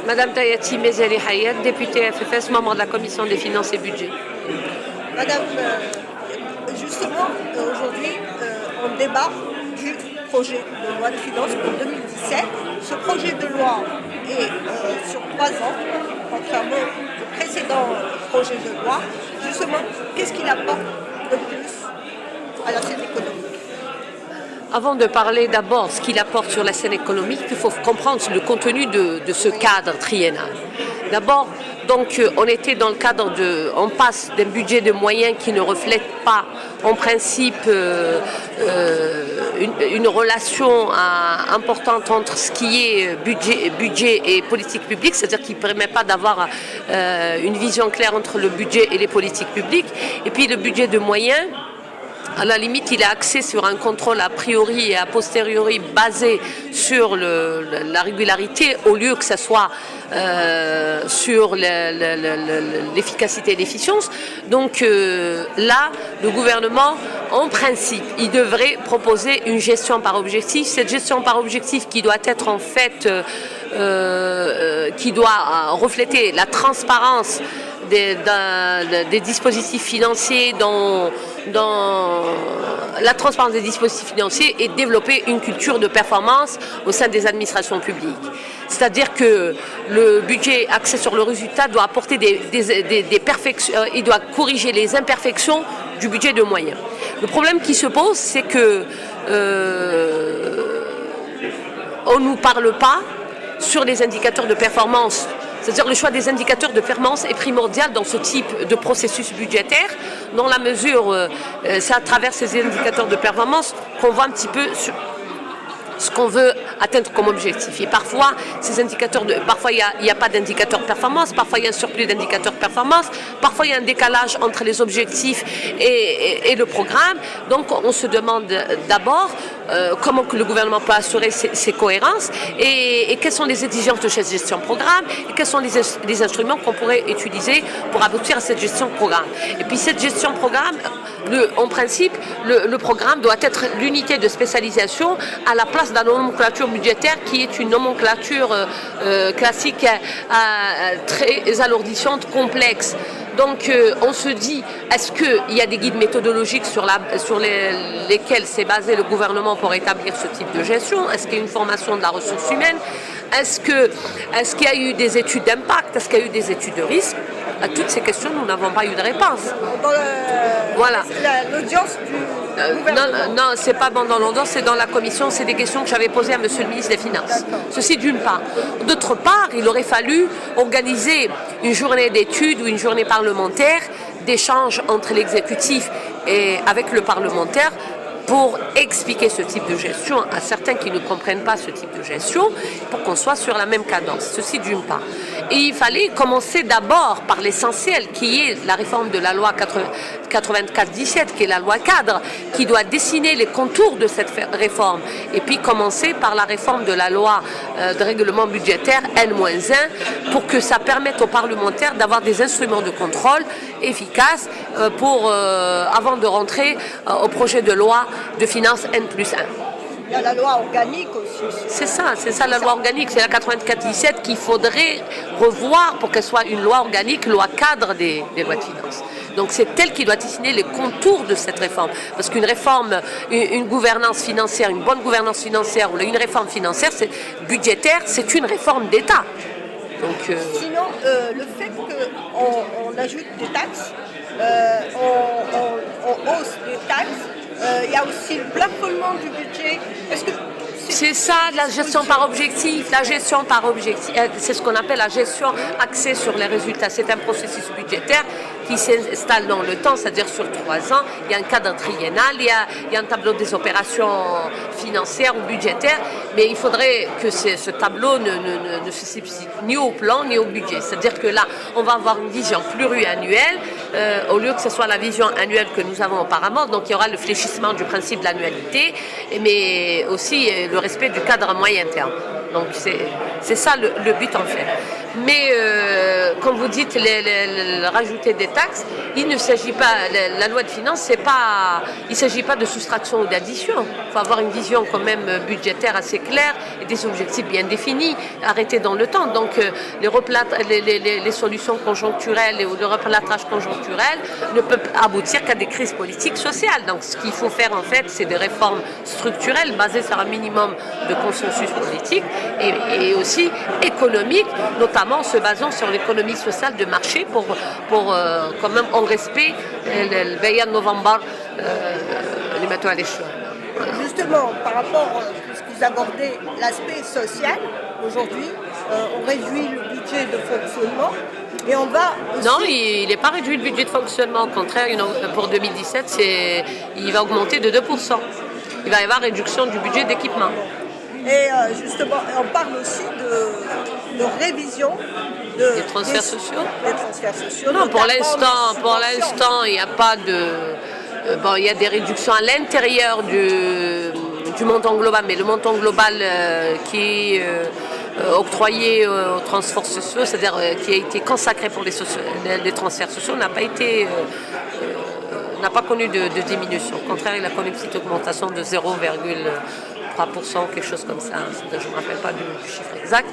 Madame Tayati Mezeli Hayat, députée FFS, membre de la Commission des Finances et Budget. Madame, justement, aujourd'hui, on débat du projet de loi de finances pour 2017. Ce projet de loi est sur 3 ans, contrairement au précédent projet de loi. Justement, qu'est-ce qu'il apporte de plus à la scène économique? Avant de parler d'abord de ce qu'il apporte sur la scène économique, il faut comprendre le contenu de ce cadre triennal. D'abord, donc, on passe d'un budget de moyens qui ne reflète pas, en principe, une relation importante entre ce qui est budget et politique publique, c'est-à-dire qui ne permet pas d'avoir une vision claire entre le budget et les politiques publiques. Et puis le budget de moyens, à la limite, il est axé sur un contrôle a priori et a posteriori basé sur la régularité au lieu que ce soit sur l'efficacité et l'efficience. Donc là, le gouvernement, en principe, il devrait proposer une gestion par objectif. Cette gestion par objectif qui doit être en fait, qui doit refléter la transparence des dispositifs financiers dans la transparence des dispositifs financiers et développer une culture de performance au sein des administrations publiques. C'est-à-dire que le budget axé sur le résultat doit apporter des perfections, il doit corriger les imperfections du budget de moyens. Le problème qui se pose, c'est que on ne nous parle pas sur les indicateurs de performance. C'est-à-dire le choix des indicateurs de performance est primordial dans ce type de processus budgétaire, dans la mesure, c'est à travers ces indicateurs de performance qu'on voit un petit peu ce qu'on veut atteindre comme objectif. Et parfois, ces indicateurs parfois il n'y a pas d'indicateur performance, parfois il y a un surplus d'indicateurs performance, parfois il y a un décalage entre les objectifs et le programme. Donc on se demande d'abord comment que le gouvernement peut assurer ces cohérences et quelles sont les exigences de cette gestion programme et quels sont les instruments qu'on pourrait utiliser pour aboutir à cette gestion programme. Et puis cette gestion programme, en principe, le programme doit être l'unité de spécialisation à la place de la nomenclature budgétaire qui est une nomenclature classique très alourdissante, complexe. Donc on se dit, est-ce qu'il y a des guides méthodologiques sur lesquels s'est basé le gouvernement pour établir ce type de gestion? Est-ce qu'il y a une formation de la ressource humaine? Est-ce qu'il y a eu des études d'impact? Est-ce qu'il y a eu des études de risque? À toutes ces questions, nous n'avons pas eu de réponse. Voilà. L'audience du gouvernement. Non, c'est pas dans l'audience, c'est dans la commission. C'est des questions que j'avais posées à Monsieur le ministre des Finances. Ceci d'une part. D'autre part, il aurait fallu organiser une journée d'études ou une journée parlementaire d'échange entre l'exécutif et avec le parlementaire pour expliquer ce type de gestion à certains qui ne comprennent pas ce type de gestion, pour qu'on soit sur la même cadence. Ceci d'une part. Et il fallait commencer d'abord par l'essentiel, qui est la réforme de la loi 84-17, qui est la loi cadre, qui doit dessiner les contours de cette réforme. Et puis commencer par la réforme de la loi de règlement budgétaire N-1, pour que ça permette aux parlementaires d'avoir des instruments de contrôle efficaces avant de rentrer au projet de loi de finances N+1. Il y a la loi organique aussi. C'est ça la loi organique, c'est la 84-17 qu'il faudrait revoir pour qu'elle soit une loi organique, loi cadre des lois de finances. Donc c'est elle qui doit dessiner les contours de cette réforme. Parce qu'une réforme, une gouvernance financière, une bonne gouvernance financière ou une réforme financière budgétaire, c'est une réforme d'État. Donc, sinon, le fait qu'on ajoute des taxes, on hausse des taxes, il y a aussi le plafonnement du budget. Est-ce que c'est ça, la gestion par objectif. La gestion par objectif, c'est ce qu'on appelle la gestion axée sur les résultats. C'est un processus budgétaire qui s'installe dans le temps, c'est-à-dire sur 3 ans. Il y a un cadre triennal, il y a un tableau des opérations financières ou budgétaires, mais il faudrait que ce tableau ne se substitue ni au plan ni au budget. C'est-à-dire que là, on va avoir une vision pluriannuelle au lieu que ce soit la vision annuelle que nous avons auparavant. Donc il y aura le fléchissement du principe de l'annualité, mais aussi le respect du cadre à moyen terme. Donc C'est ça le but en fait. Mais comme vous dites, rajouter des taxes, il ne s'agit pas, la loi de finances, il ne s'agit pas de soustraction ou d'addition. Il faut avoir une vision quand même budgétaire assez claire et des objectifs bien définis, arrêtés dans le temps. Donc les solutions conjoncturelles ou le replâtrage conjoncturel ne peuvent aboutir qu'à des crises politiques sociales. Donc ce qu'il faut faire en fait, c'est des réformes structurelles basées sur un minimum de consensus politique et aussi économique, notamment en se basant sur l'économie sociale de marché pour quand même en respect le Bayan November les mettre à l'échelle. Justement, par rapport, puisque vous abordez l'aspect social, aujourd'hui, on réduit le budget de fonctionnement et on va aussi... Non, il n'est pas réduit le budget de fonctionnement. Au contraire, pour 2017, il va augmenter de 2%. Il va y avoir réduction du budget d'équipement. Et justement, on parle aussi de révision des transferts sociaux. Des transferts sociaux. Non, pour l'instant, il n'y a pas de... il y a des réductions à l'intérieur du montant global, mais le montant global qui est octroyé aux transferts sociaux, c'est-à-dire qui a été consacré pour les transferts sociaux, n'a pas connu de diminution. Au contraire, il a connu une petite augmentation de 0,3%, quelque chose comme ça. Je ne me rappelle pas du chiffre exact.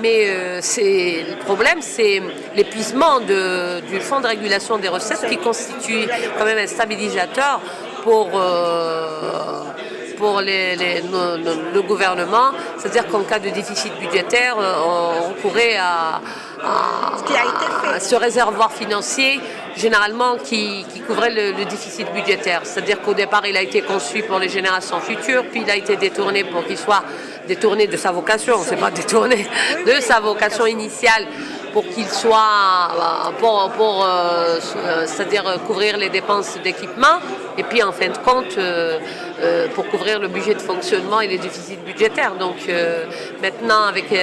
Mais le problème, c'est l'épuisement du fonds de régulation des recettes qui constitue quand même un stabilisateur pour le gouvernement. C'est-à-dire qu'en cas de déficit budgétaire, on pourrait à ce réservoir financier généralement qui couvrait le déficit budgétaire. C'est-à-dire qu'au départ, il a été conçu pour les générations futures, puis il a été détourné pour qu'il soit détourné de sa vocation, c'est pas détourné de sa vocation initiale pour qu'il soit, c'est-à-dire couvrir les dépenses d'équipement et puis en fin de compte pour couvrir le budget de fonctionnement et les déficits budgétaires. Donc maintenant avec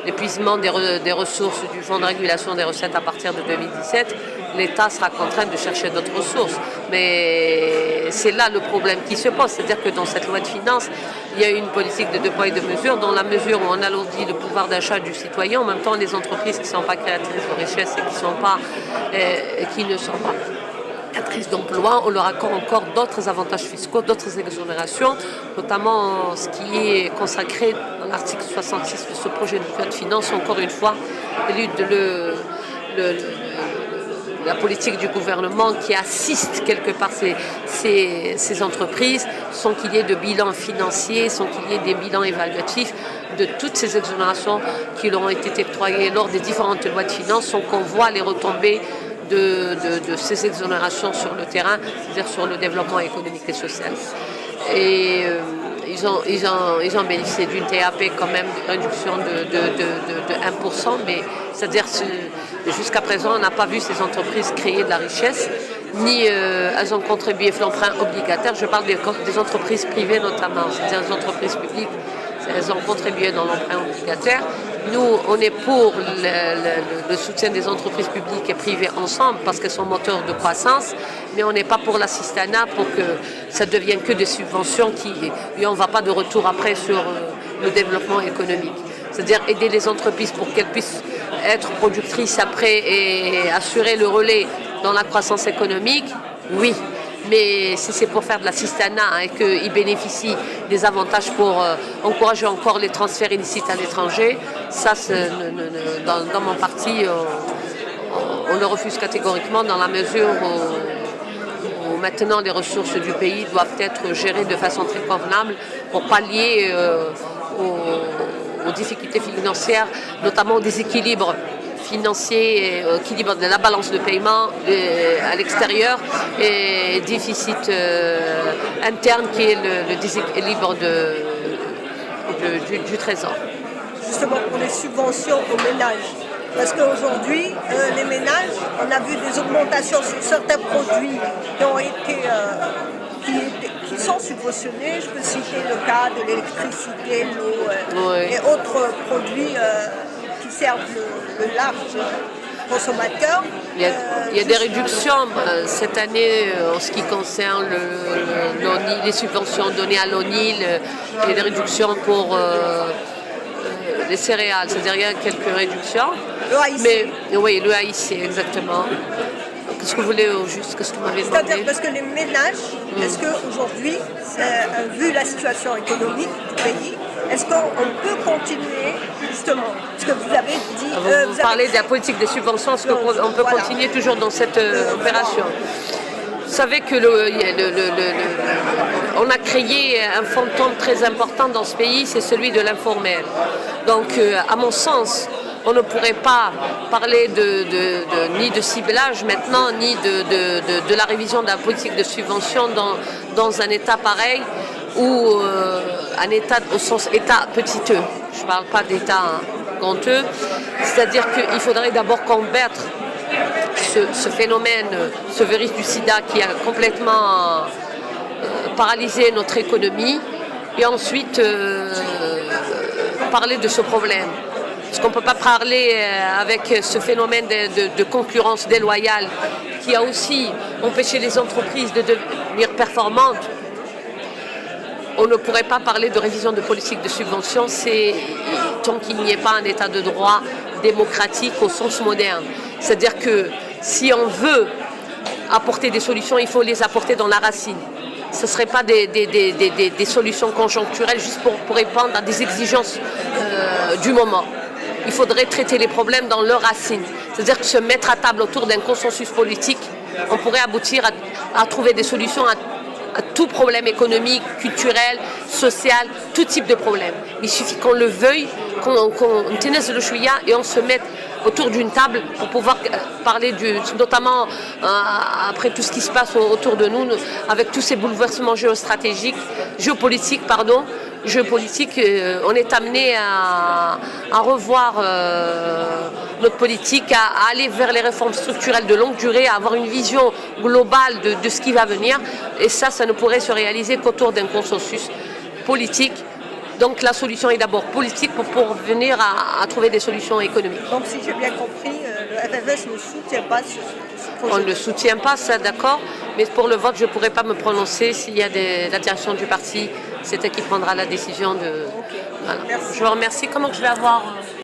l'épuisement des ressources du Fonds de régulation des recettes à partir de 2017, l'État sera contraint de chercher d'autres ressources. Mais c'est là le problème qui se pose, c'est-à-dire que dans cette loi de finances, il y a une politique de 2 poids et 2 mesures, dans la mesure où on alourdit le pouvoir d'achat du citoyen, en même temps les entreprises qui ne sont pas créatrices de richesse et qui ne sont pas créatrices d'emploi, on leur accorde encore d'autres avantages fiscaux, d'autres exonérations, notamment ce qui est consacré dans l'article 66 de ce projet de loi de finances, encore une fois, la politique du gouvernement qui assiste quelque part ces entreprises sans qu'il y ait de bilan financier, sans qu'il y ait des bilans évaluatifs de toutes ces exonérations qui leur ont été octroyées lors des différentes lois de finances, sans qu'on voit les retombées de ces exonérations sur le terrain, c'est-à-dire sur le développement économique et social. Et ils ont bénéficié d'une TAP quand même, de réduction de 1%, mais c'est-à-dire jusqu'à présent, on n'a pas vu ces entreprises créer de la richesse, ni elles ont contribué l'emprunt obligataire. Je parle des entreprises privées notamment, c'est-à-dire les entreprises publiques, elles ont contribué dans l'emprunt obligataire. Nous, on est pour le soutien des entreprises publiques et privées ensemble parce qu'elles sont moteurs de croissance, mais on n'est pas pour l'assistanat pour que ça ne devienne que des subventions et on ne va pas de retour après sur le développement économique. C'est-à-dire aider les entreprises pour qu'elles puissent être productrices après et assurer le relais dans la croissance économique, oui. Mais si c'est pour faire de l'assistanat et qu'ils bénéficient des avantages pour encourager encore les transferts illicites à l'étranger, ça, dans mon parti, on le refuse catégoriquement dans la mesure où maintenant les ressources du pays doivent être gérées de façon très convenable pour pallier aux difficultés financières, notamment au déséquilibre financier, équilibre de la balance de paiement à l'extérieur et déficit interne qui est le déséquilibre du trésor. Justement pour les subventions aux ménages, parce qu'aujourd'hui, les ménages, on a vu des augmentations sur certains produits qui ont été qui sont subventionnés. Je peux citer le cas de l'électricité, l'eau et autres produits qui servent le large consommateurs. Il y a des réductions cette année en ce qui concerne les subventions données à l'ONIL et des réductions pour les céréales, c'est-à-dire il y a quelques réductions. Le AIC. Mais oui, le AIC, exactement. Qu'est-ce que vous voulez au juste? Qu'est-ce que vous m'avez demandé? C'est-à-dire parce que les ménages, est-ce qu'aujourd'hui, vu la situation économique du pays, est-ce qu'on peut continuer justement? Parce que vous avez dit... Vous parlez de la politique des subventions, est-ce qu'on peut continuer toujours dans cette opération? Vous savez que on a créé un fantôme très important dans ce pays, c'est celui de l'informel. Donc, à mon sens, on ne pourrait pas parler ni de ciblage maintenant, ni de la révision de la politique de subvention dans un État pareil, ou un État au sens État petiteux. Je ne parle pas d'État honteux. C'est-à-dire qu'il faudrait d'abord combattre ce phénomène, ce virus du sida qui a complètement paralysé notre économie, et ensuite parler de ce problème. Parce qu'on ne peut pas parler avec ce phénomène de concurrence déloyale qui a aussi empêché les entreprises de devenir performantes. On ne pourrait pas parler de révision de politique de subvention tant qu'il n'y ait pas un état de droit démocratique au sens moderne. C'est-à-dire que si on veut apporter des solutions, il faut les apporter dans la racine. Ce ne serait pas des solutions conjoncturelles juste pour répondre à des exigences du moment. Il faudrait traiter les problèmes dans leurs racines. C'est-à-dire que se mettre à table autour d'un consensus politique, on pourrait aboutir à trouver des solutions à tout problème économique, culturel, social, tout type de problème. Il suffit qu'on le veuille, qu'on tienne le chouïa et on se mette autour d'une table pour pouvoir parler notamment après tout ce qui se passe autour de nous, avec tous ces bouleversements géopolitiques, on est amené à revoir notre politique, à aller vers les réformes structurelles de longue durée, à avoir une vision globale de ce qui va venir. Et ça ne pourrait se réaliser qu'autour d'un consensus politique. Donc la solution est d'abord politique pour venir à trouver des solutions économiques. Donc si j'ai bien compris, le FFS ne soutient pas ce projet. On ne le soutient pas, ça d'accord, mais pour le vote, je ne pourrais pas me prononcer s'il y a la direction du parti, c'est elle qui prendra la décision de... Okay. Voilà. Merci. Je vous remercie. Comment je vais avoir...